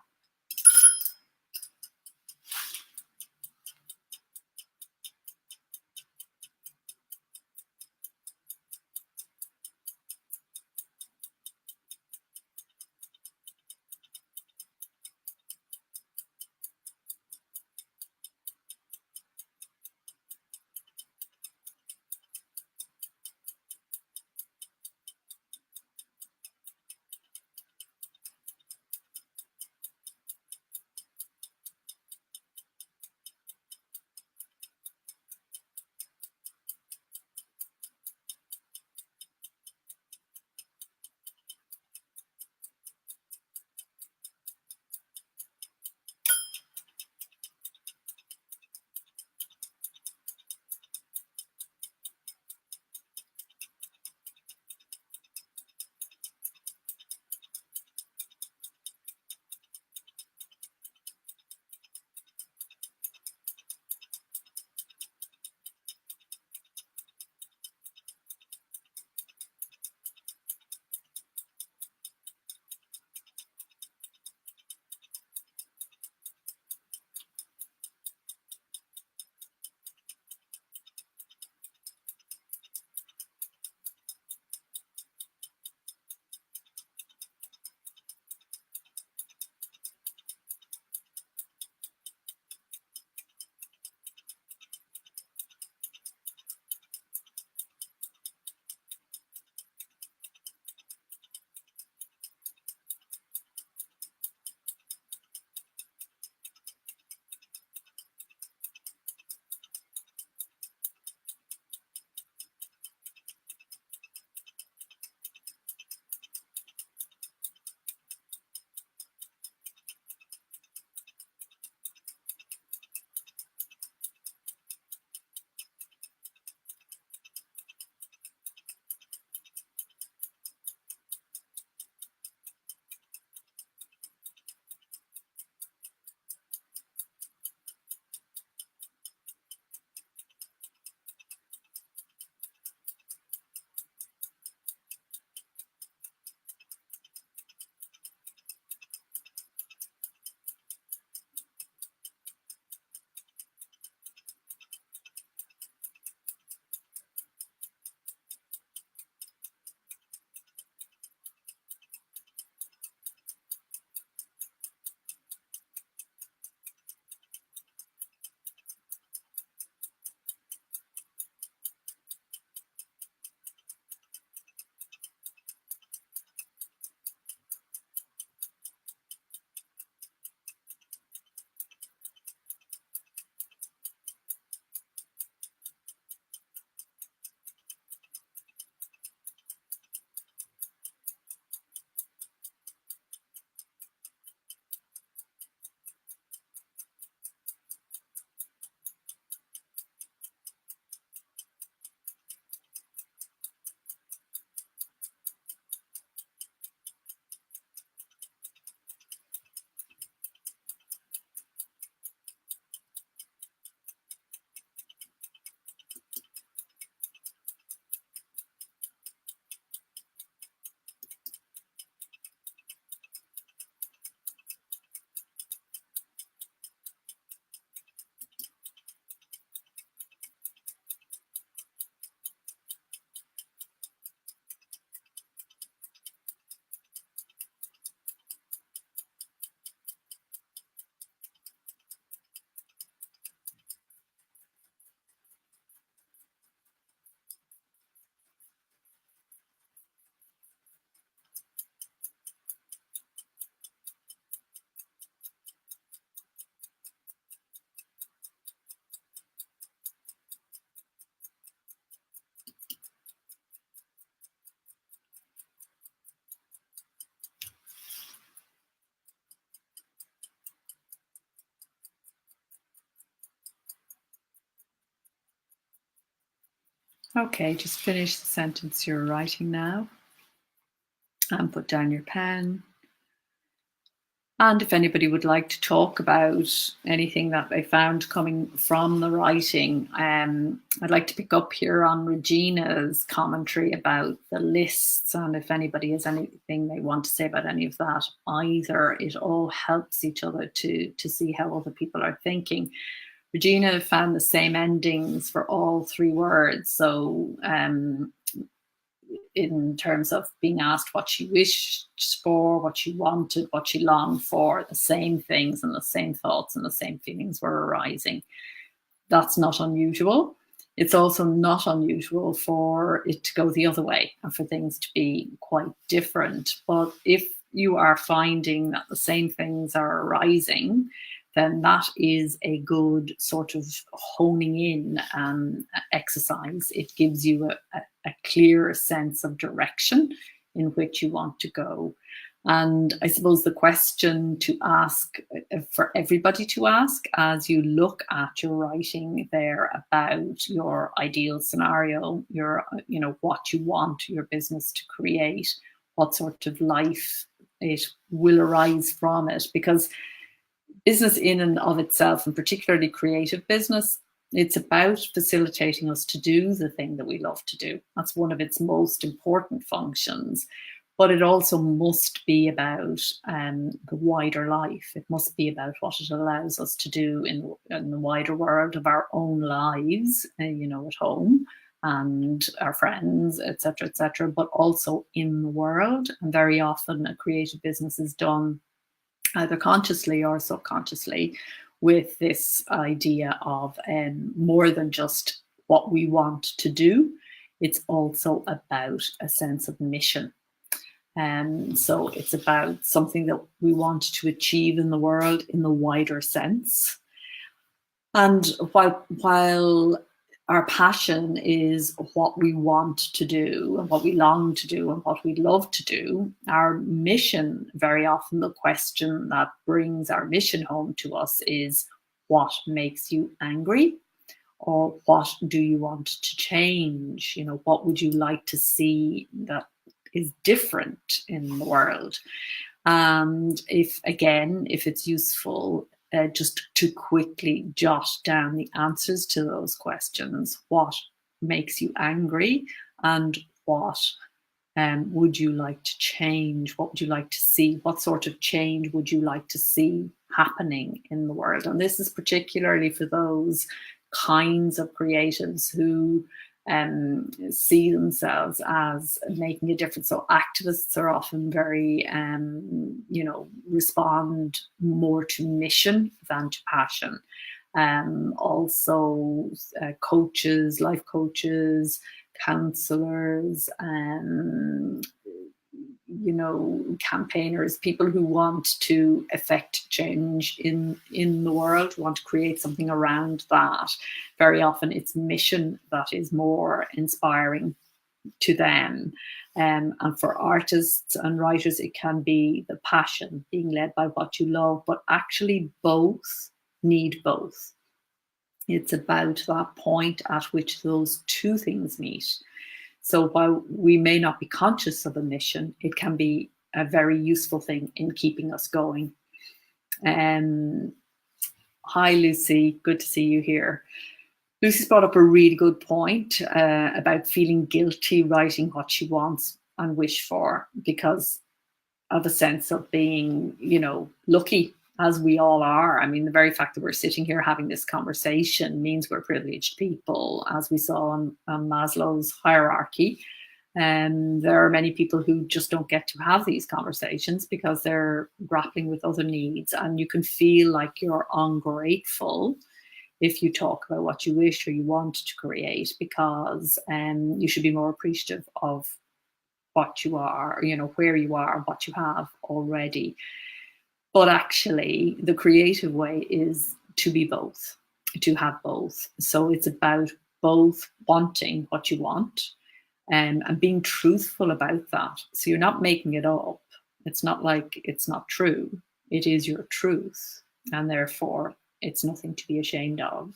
Okay, just finish the sentence you're writing now and put down your pen. And if anybody would like to talk about anything that they found coming from the writing, I'd like to pick up here on Regina's commentary about the lists. And if anybody has anything they want to say about any of that either, it all helps each other to see how other people are thinking. Regina found the same endings for all three words. So in terms of being asked what she wished for, what she wanted, what she longed for, the same things and the same thoughts and the same feelings were arising. That's not unusual. It's also not unusual for it to go the other way and for things to be quite different. But if you are finding that the same things are arising, then that is a good sort of honing in exercise. It gives you a clear sense of direction in which you want to go. And I suppose the question to ask, for everybody to ask, as you look at your writing there about your ideal scenario, what you want your business to create, what sort of life it will arise from it, because business in and of itself, and particularly creative business, it's about facilitating us to do the thing that we love to do. That's one of its most important functions. But it also must be about the wider life. It must be about what it allows us to do in the wider world of our own lives, at home and our friends, etc., but also in the world. And very often a creative business is done either consciously or subconsciously with this idea of more than just what we want to do. It's also about a sense of mission. So it's about something that we want to achieve in the world in the wider sense. And while our passion is what we want to do and what we long to do and what we love to do, our mission, very often the question that brings our mission home to us is, what makes you angry? Or what do you want to change? What would you like to see that is different in the world? And if it's useful, just to quickly jot down the answers to those questions. What makes you angry, and what would you like to change? What would you like to see? What sort of change would you like to see happening in the world? And this is particularly for those kinds of creatives who see themselves as making a difference. So activists are often very, respond more to mission than to passion. Also, coaches, life coaches, counselors, campaigners, people who want to affect change in the world, who want to create something around that. Very often it's mission that is more inspiring to them. And for artists and writers, it can be the passion, being led by what you love, but actually both need both. It's about that point at which those two things meet. So while we may not be conscious of a mission, it can be a very useful thing in keeping us going. Hi, Lucy. Good to see you here. Lucy's brought up a really good point about feeling guilty writing what she wants and wish for, because of a sense of being, lucky, as we all are. I mean, the very fact that we're sitting here having this conversation means we're privileged people, as we saw on Maslow's hierarchy. And there are many people who just don't get to have these conversations because they're grappling with other needs. And you can feel like you're ungrateful if you talk about what you wish or you want to create, because you should be more appreciative of what you are, where you are, what you have already. But actually, the creative way is to be both, to have both. So it's about both wanting what you want and being truthful about that. So you're not making it up. It's not like it's not true. It is your truth. And therefore, it's nothing to be ashamed of.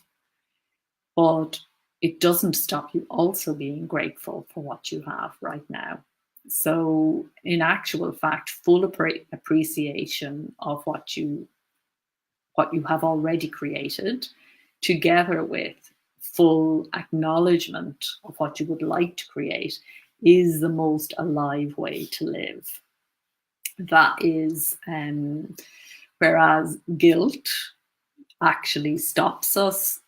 But it doesn't stop you also being grateful for what you have right now. So, in actual fact, full appreciation of what you have already created, together with full acknowledgement of what you would like to create, is the most alive way to live. That is, whereas guilt actually stops us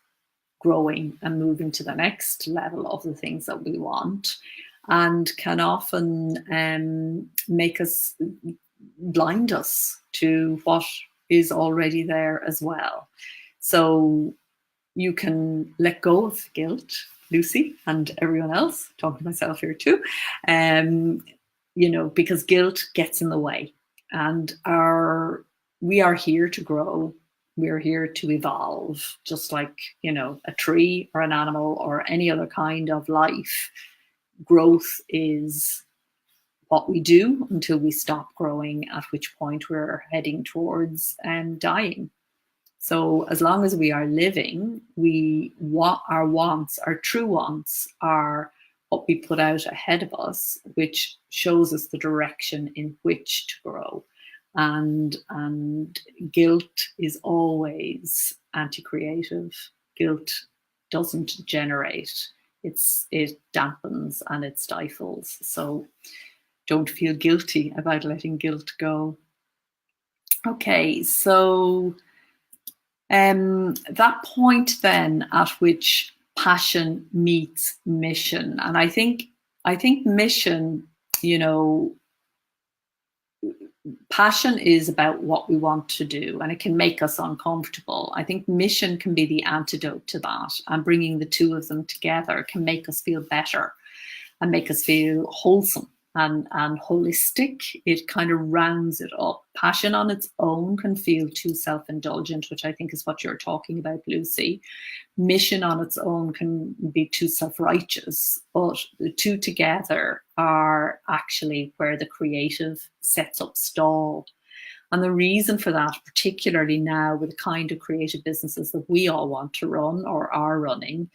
growing and moving to the next level of the things that we want, and can often make us, blind us to what is already there as well. So you can let go of guilt, Lucy, and everyone else, talking to myself here too, because guilt gets in the way. And we are here to grow. We're here to evolve, just like, a tree or an animal or any other kind of life. Growth is what we do until we stop growing, at which point we're heading towards dying. So as long as we are living, our wants, our true wants, are what we put out ahead of us, which shows us the direction in which to grow. And guilt is always anti-creative. Guilt doesn't generate. It dampens and it stifles. So don't feel guilty about letting guilt go. Okay, so that point then at which passion meets mission, and I think mission, passion is about what we want to do, and it can make us uncomfortable. I think mission can be the antidote to that, and bringing the two of them together can make us feel better and make us feel wholesome and holistic. It kind of rounds it up. Passion on its own can feel too self-indulgent, which I think is what you're talking about, Lucy. Mission on its own can be too self-righteous, but the two together are actually where the creative sets up stall. And the reason for that, particularly now with the kind of creative businesses that we all want to run or are running,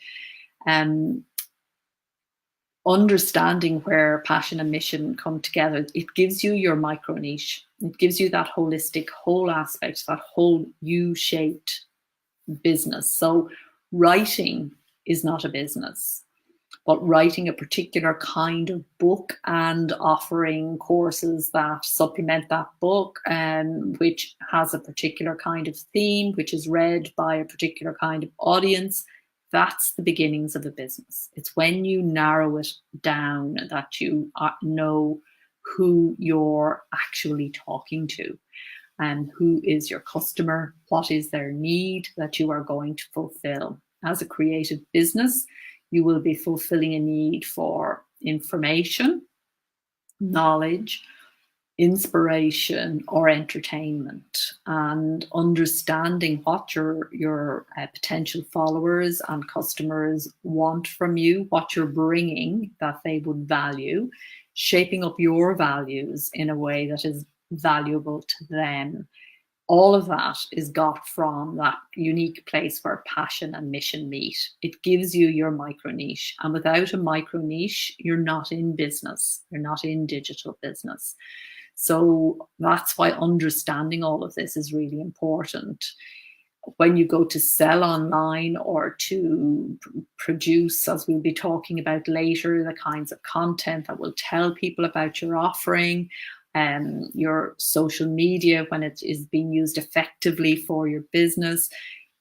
understanding where passion and mission come together, it gives you your micro niche. It gives you that holistic whole aspect, that whole U-shaped business. So writing is not a business, but writing a particular kind of book and offering courses that supplement that book, which has a particular kind of theme, which is read by a particular kind of audience, that's the beginnings of a business. It's when you narrow it down that you know who you're actually talking to and who is your customer, what is their need that you are going to fulfill. As a creative business, you will be fulfilling a need for information, knowledge, inspiration, or entertainment, and understanding what your potential followers and customers want from you, what you're bringing that they would value, shaping up your values in a way that is valuable to them. All of that is got from that unique place where passion and mission meet. It gives you your micro niche. And without a micro niche, you're not in business. You're not in digital business. So that's why understanding all of this is really important. When you go to sell online or to produce, as we'll be talking about later, the kinds of content that will tell people about your offering, your social media, when it is being used effectively for your business,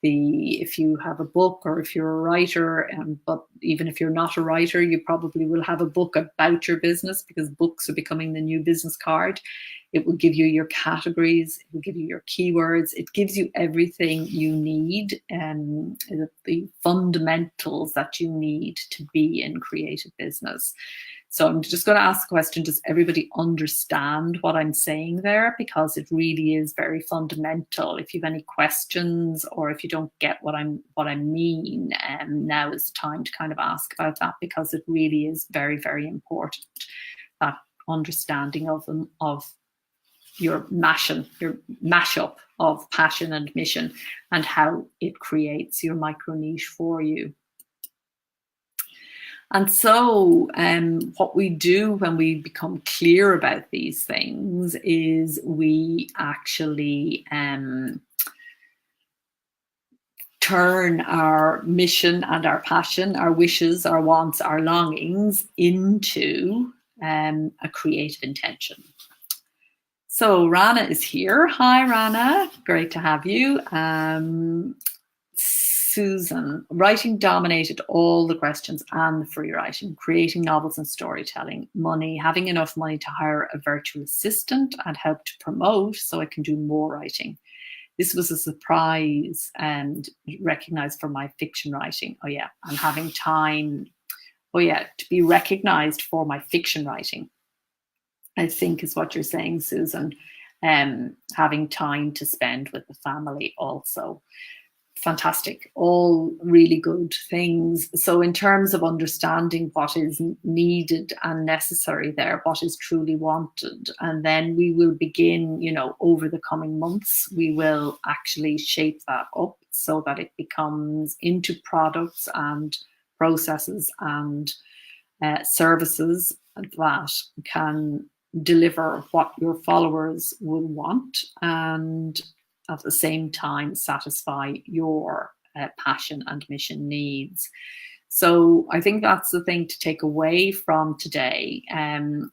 if you have a book or if you're a writer, but even if you're not a writer, you probably will have a book about your business, because books are becoming the new business card. It will give you your categories, it will give you your keywords, it gives you everything you need, the fundamentals that you need to be in creative business. So I'm just going to ask a question. Does everybody understand what I'm saying there? Because it really is very fundamental. If you have any questions or if you don't get what I mean, now is the time to kind of ask about that, because it really is very, very important, that understanding of your mashup of passion and mission and how it creates your micro niche for you. And so, what we do when we become clear about these things is we actually turn our mission and our passion, our wishes, our wants, our longings into a creative intention. So Rana is here. Hi, Rana. Great to have you. Susan, writing dominated all the questions and the free writing, creating novels and storytelling, money, having enough money to hire a virtual assistant and help to promote so I can do more writing. This was a surprise and recognized for my fiction writing. Oh yeah, and having time, oh yeah, to be recognized for my fiction writing, I think is what you're saying, Susan. Having time to spend with the family also. Fantastic, all really good things. So in terms of understanding what is needed and necessary there, what is truly wanted, and then we will begin, over the coming months, we will actually shape that up so that it becomes into products and processes and services that can deliver what your followers will want and at the same time satisfy your passion and mission needs. So I think that's the thing to take away from today.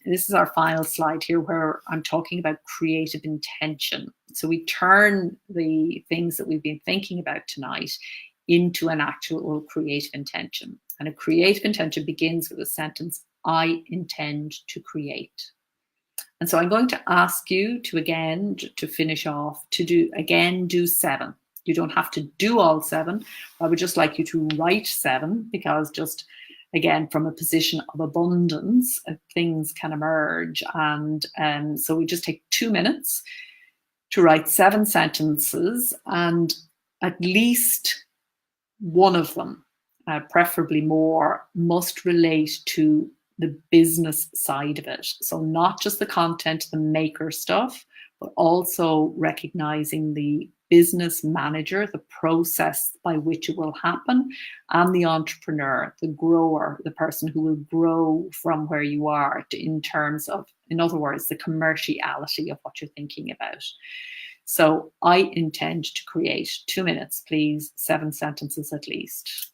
This is our final slide here where I'm talking about creative intention. So we turn the things that we've been thinking about tonight into an actual creative intention. And a creative intention begins with a sentence, I intend to create. And so I'm going to ask you to, again, to finish off, to do 7. You don't have to do all 7. I would just like you to write 7 because just, again, from a position of abundance, things can emerge. And so we just take 2 minutes to write 7 sentences, and at least one of them, preferably more, must relate to the business side of it. So not just the content, the maker stuff, but also recognizing the business manager, the process by which it will happen, and the entrepreneur, the grower, the person who will grow from where you are in terms of, in other words, the commerciality of what you're thinking about. So I intend to create, 2 minutes, please, 7 sentences at least.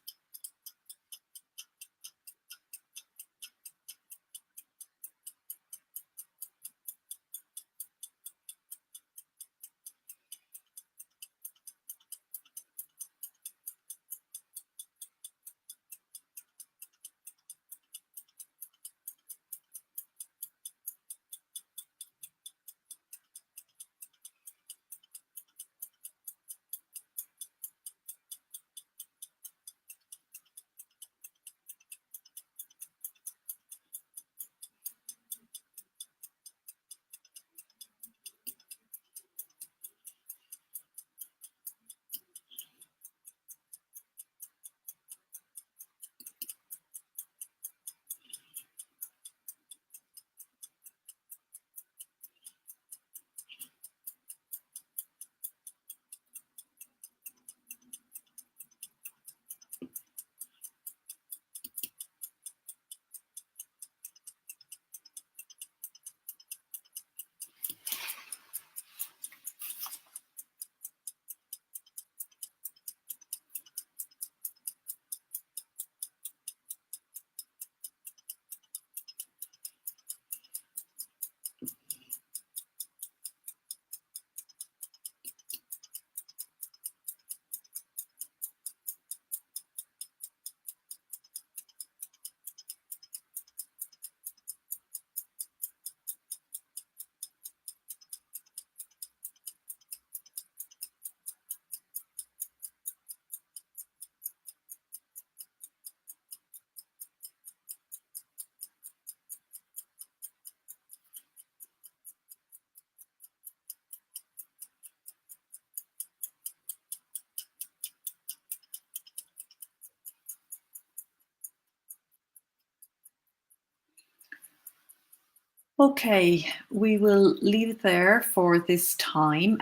Okay, we will leave it there for this time.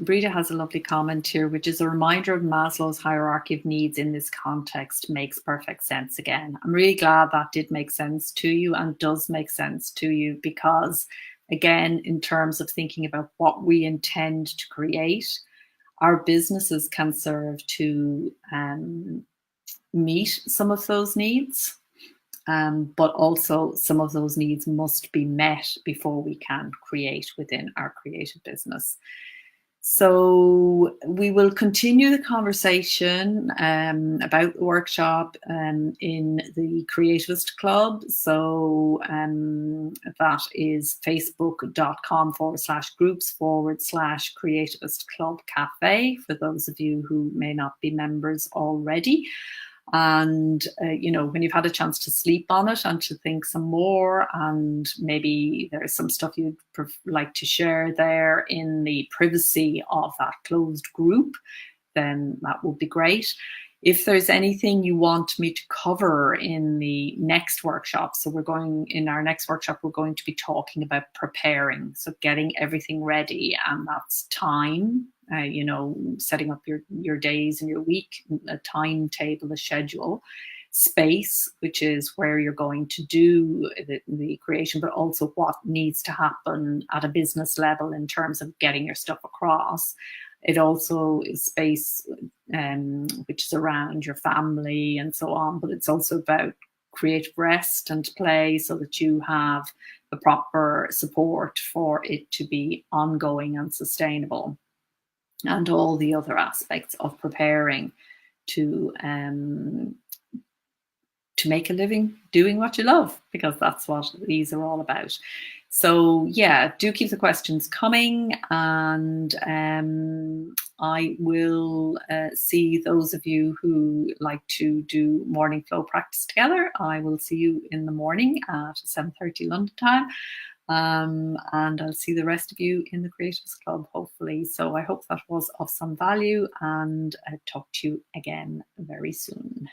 Brita has a lovely comment here, which is a reminder of Maslow's hierarchy of needs in this context makes perfect sense again. I'm really glad that did make sense to you and does make sense to you because, again, in terms of thinking about what we intend to create, our businesses can serve to meet some of those needs. But also some of those needs must be met before we can create within our creative business. So we will continue the conversation about the workshop in the Creativist Club. So that is facebook.com/groups/Creativist Club Cafe for those of you who may not be members already. And when you've had a chance to sleep on it and to think some more, and maybe there's some stuff you'd like to share there in the privacy of that closed group, then that would be great. If there's anything you want me to cover in the next workshop, so in our next workshop, we're going to be talking about preparing, so getting everything ready, and that's time, setting up your days and your week, a timetable, a schedule, space, which is where you're going to do the creation, but also what needs to happen at a business level in terms of getting your stuff across. It also is space which is around your family and so on, but it's also about creative rest and play so that you have the proper support for it to be ongoing and sustainable, and all the other aspects of preparing to make a living doing what you love, because that's what these are all about. So yeah, do keep the questions coming, and I will see those of you who like to do morning flow practice together. I will see you in the morning at 7:30 London time. And I'll see the rest of you in the Creatives Club, hopefully. So I hope that was of some value, and I'll talk to you again very soon.